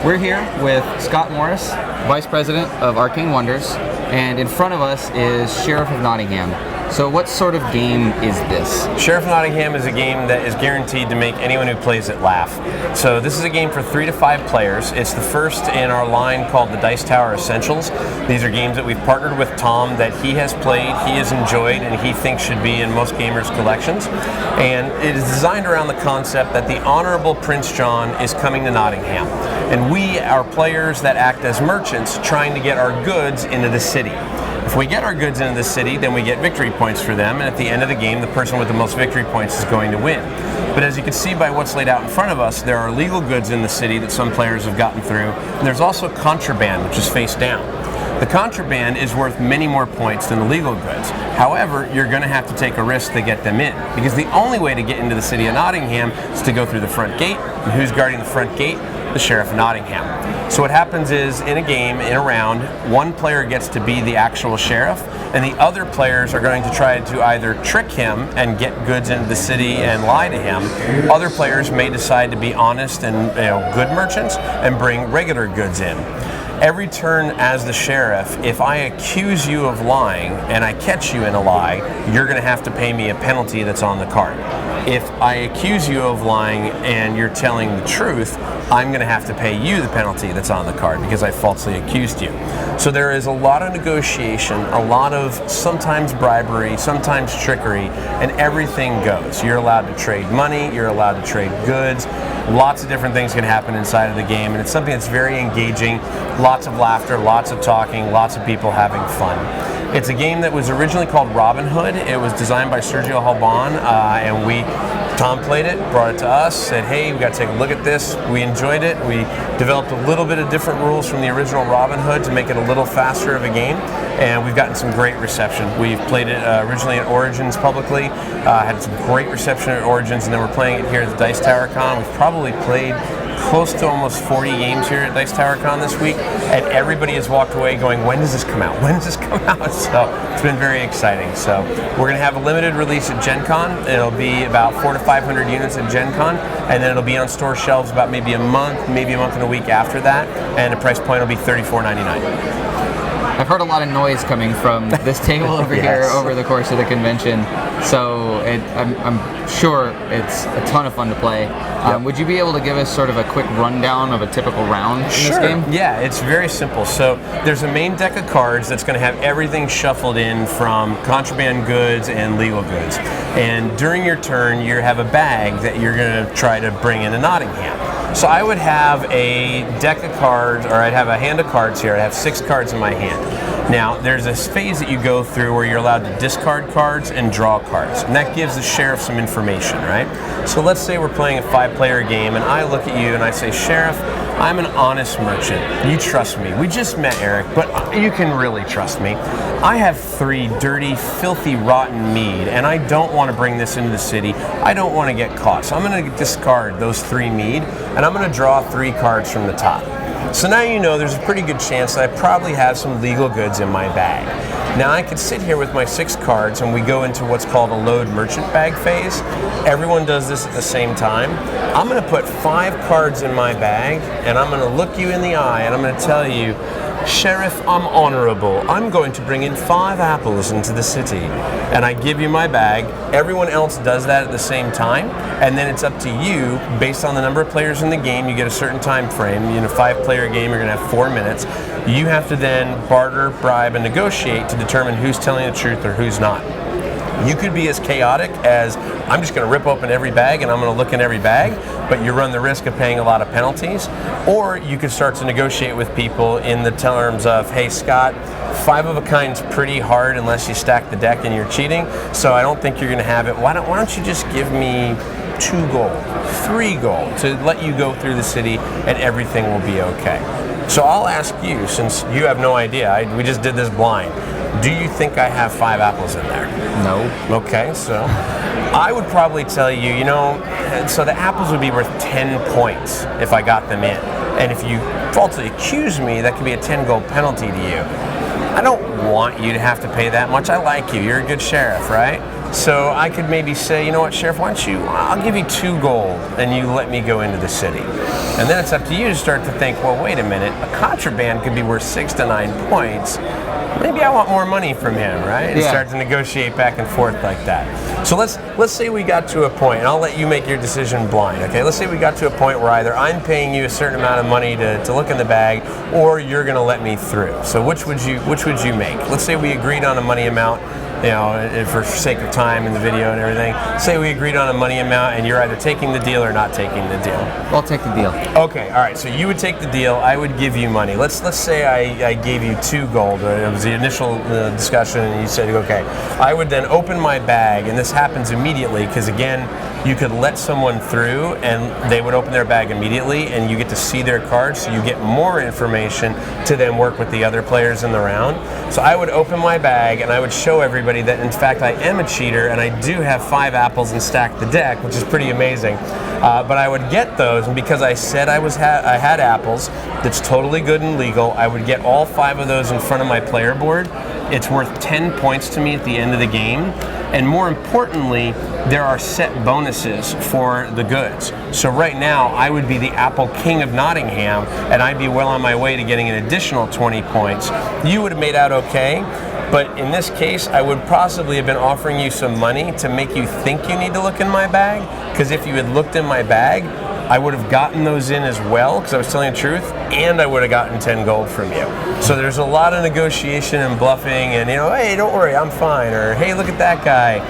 We're here with Scott Morris, Vice President of Arcane Wonders, and in front of us is Sheriff of Nottingham. So what sort of game is this? Sheriff of Nottingham is a game that is guaranteed to make anyone who plays it laugh. So this is a game for 3 to 5 players. It's the first in our line called the Dice Tower Essentials. These are games that we've partnered with Tom that he has played, he has enjoyed, and he thinks should be in most gamers' collections. And it is designed around the concept that the Honorable Prince John is coming to Nottingham. And we are players that act as merchants trying to get our goods into the city. If we get our goods into the city, then we get victory points for them, and at the end of the game, the person with the most victory points is going to win. But as you can see by what's laid out in front of us, there are legal goods in the city that some players have gotten through, and there's also contraband, which is face down. The contraband is worth many more points than the legal goods. However, you're going to have to take a risk to get them in, because the only way to get into the city of Nottingham is to go through the front gate, and who's guarding the front gate? The Sheriff of Nottingham. So what happens is, in a game, in a round, one player gets to be the actual sheriff, and the other players are going to try to either trick him and get goods into the city and lie to him. Other players may decide to be honest and good merchants and bring regular goods in. Every turn as the sheriff, if I accuse you of lying and I catch you in a lie, you're going to have to pay me a penalty that's on the card. If I accuse you of lying and you're telling the truth, I'm going to have to pay you the penalty that's on the card because I falsely accused you. So there is a lot of negotiation, a lot of sometimes bribery, sometimes trickery, and everything goes. You're allowed to trade money, you're allowed to trade goods. Lots of different things can happen inside of the game, and it's something that's very engaging. Lots of laughter, lots of talking, lots of people having fun. It's a game that was originally called Robin Hood. It was designed by Sergio Halban, and Tom played it, brought it to us, said, hey, we got to take a look at this. We enjoyed it. We developed a little bit of different rules from the original Robin Hood to make it a little faster of a game, and we've gotten some great reception. We've played it originally at Origins publicly, had some great reception at Origins, and then we're playing it here at the Dice Tower Con. We've probably played close to almost 40 games here at Dice Tower Con this week, and everybody has walked away going, when does this come out? When does this come out? So it's been very exciting. So we're going to have a limited release at Gen Con. It'll be about 400 to 500 units at Gen Con, and then it'll be on store shelves about maybe a month and a week after that, and the price point will be $34.99. I've heard a lot of noise coming from this table over here over the course of the convention, so I'm sure it's a ton of fun to play. Would you be able to give us sort of a quick rundown of a typical round in this game? Yeah, it's very simple. So there's a main deck of cards that's going to have everything shuffled in from contraband goods and legal goods. And during your turn, you have a bag that you're going to try to bring into Nottingham. So I would have a deck of cards, or I'd have a hand of cards here. I have 6 cards in my hand. Now, there's this phase that you go through where you're allowed to discard cards and draw cards, and that gives the sheriff some information, right? So let's say we're playing a 5-player game, and I look at you and I say, Sheriff, I'm an honest merchant. You trust me. We just met, Eric, but you can really trust me. I have 3 dirty, filthy, rotten mead, and I don't want to bring this into the city. I don't want to get caught, so I'm going to discard those 3 mead, and I'm going to draw 3 cards from the top. So now you know there's a pretty good chance that I probably have some legal goods in my bag. Now I could sit here with my 6 cards and we go into what's called a load merchant bag phase. Everyone does this at the same time. I'm going to put 5 cards in my bag and I'm going to look you in the eye and I'm going to tell you, Sheriff, I'm honorable. I'm going to bring in 5 apples into the city. And I give you my bag. Everyone else does that at the same time. And then it's up to you, based on the number of players in the game, you get a certain time frame. In a 5-player game, you're going to have 4 minutes. You have to then barter, bribe, and negotiate to determine who's telling the truth or who's not. You could be as chaotic as, I'm just going to rip open every bag and I'm going to look in every bag, but you run the risk of paying a lot of penalties. Or you could start to negotiate with people in the terms of, hey Scott, 5 of a kind's pretty hard unless you stack the deck and you're cheating, so I don't think you're going to have it. Why don't you just give me 2 gold, 3 gold to let you go through the city and everything will be okay. So I'll ask you, since you have no idea, we just did this blind, do you think I have 5 apples in there? No. Okay, so I would probably tell you, so the apples would be worth 10 points if I got them in. And if you falsely accuse me, that could be a 10 gold penalty to you. I don't want you to have to pay that much. I like you. You're a good sheriff, right? So I could maybe say, you know what, Sheriff, why don't you, I'll give you 2 gold and you let me go into the city. And then it's up to you to start to think, well, wait a minute, a contraband could be worth 6 to 9 points. Maybe I want more money from him, right? And start to negotiate back and forth like that. So let's say we got to a point, and I'll let you make your decision blind, okay? Let's say we got to a point where either I'm paying you a certain amount of money to look in the bag, or you're gonna let me through. So which would you make? Let's say we agreed on a money amount, you know, for sake of time in the video and everything. Say we agreed on a money amount and you're either taking the deal or not taking the deal. I'll take the deal. Okay, all right, so you would take the deal, I would give you money. Let's say I gave you 2 gold. It was the initial discussion and you said, okay. I would then open my bag, and this happens immediately because, again, you could let someone through and they would open their bag immediately and you get to see their cards, so you get more information to then work with the other players in the round. So I would open my bag and I would show everybody that in fact I am a cheater and I do have 5 apples and stack the deck, which is pretty amazing. But I would get those, and because I said I had apples, that's totally good and legal, I would get all 5 of those in front of my player board. It's worth 10 points to me at the end of the game. And more importantly, there are set bonuses for the goods. So right now, I would be the Apple King of Nottingham, and I'd be well on my way to getting an additional 20 points. You would have made out okay, but in this case, I would possibly have been offering you some money to make you think you need to look in my bag, because if you had looked in my bag, I would have gotten those in as well, because I was telling the truth, and I would have gotten 10 gold from you. So there's a lot of negotiation and bluffing, and, you know, hey, don't worry, I'm fine, or hey, look at that guy.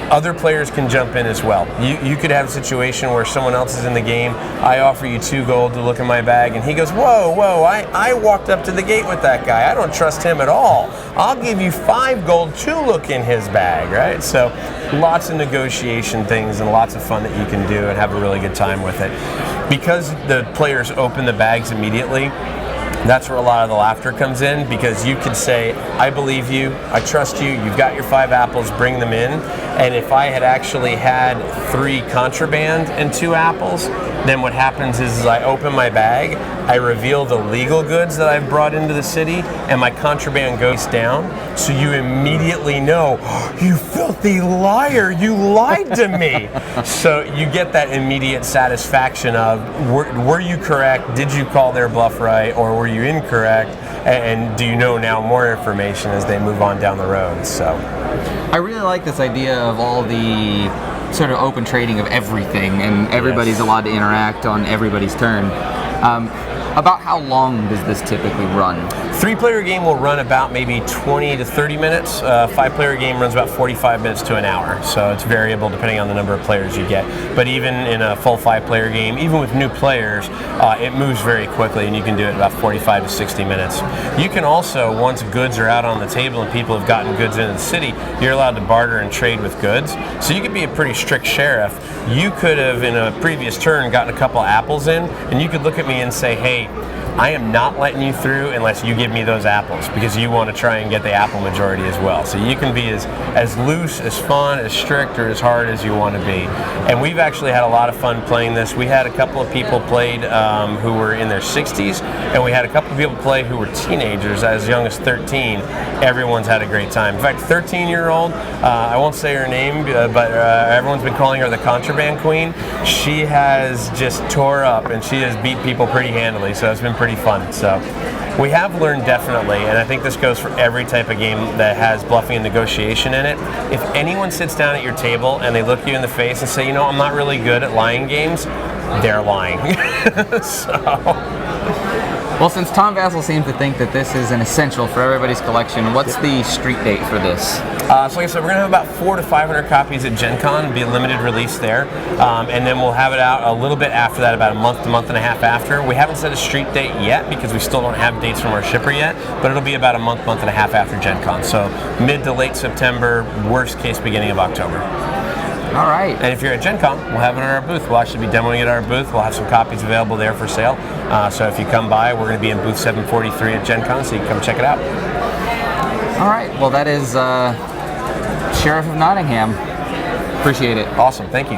Other players can jump in as well. You could have a situation where someone else is in the game, I offer you 2 gold to look in my bag, and he goes, whoa, I walked up to the gate with that guy, I don't trust him at all. I'll give you 5 gold to look in his bag, right? So lots of negotiation things and lots of fun that you can do and have a really good time with it. Because the players open the bags immediately, that's where a lot of the laughter comes in, because you could say, I believe you, I trust you, you've got your 5 apples, bring them in. And if I had actually had 3 contraband and 2 apples, then what happens is I open my bag, I reveal the legal goods that I've brought into the city, and my contraband goes down. So you immediately know, you filthy liar, you lied to me. So you get that immediate satisfaction of, were you correct? Did you call their bluff right? Or were you incorrect? And do you know now more information as they move on down the road? So I really like this idea of all the sort of open trading of everything, and everybody's allowed to interact on everybody's turn. About how long does this typically run? 3-player game will run about maybe 20 to 30 minutes. 5-player game runs about 45 minutes to an hour. So it's variable depending on the number of players you get. But even in a full 5-player game, even with new players, it moves very quickly, and you can do it in about 45 to 60 minutes. You can also, once goods are out on the table and people have gotten goods into the city, you're allowed to barter and trade with goods. So you could be a pretty strict sheriff. You could have, in a previous turn, gotten a couple apples in, and you could look at me and say, hey, I am not letting you through unless you give me those apples, because you want to try and get the apple majority as well. So you can be as loose, as fun, as strict, or as hard as you want to be. And we've actually had a lot of fun playing this. We had a couple of people played who were in their 60s, and we had a couple of people play who were teenagers as young as 13. Everyone's had a great time. In fact, 13-year-old, I won't say her name, but everyone's been calling her the Contraband Queen. She has just tore up, and she has beat people pretty handily, so it's been pretty fun. So we have learned definitely, and I think this goes for every type of game that has bluffing and negotiation in it. If anyone sits down at your table and they look you in the face and say, you know, I'm not really good at lying games, they're lying. Well, since Tom Vassell seems to think that this is an essential for everybody's collection, what's the street date for this? So like I said, we're going to have about 400 to 500 copies at Gen Con, be a limited release there, and then we'll have it out a little bit after that, about a month and a half after. We haven't set a street date yet because we still don't have dates from our shipper yet, but it'll be about a month and a half after Gen Con. So mid to late September, worst case beginning of October. All right. And if you're at Gen Con, we'll have it at our booth. We'll actually be demoing it at our booth. We'll have some copies available there for sale. So if you come by, we're going to be in booth 743 at Gen Con, so you can come check it out. All right. Well, that is Sheriff of Nottingham. Appreciate it. Awesome. Thank you.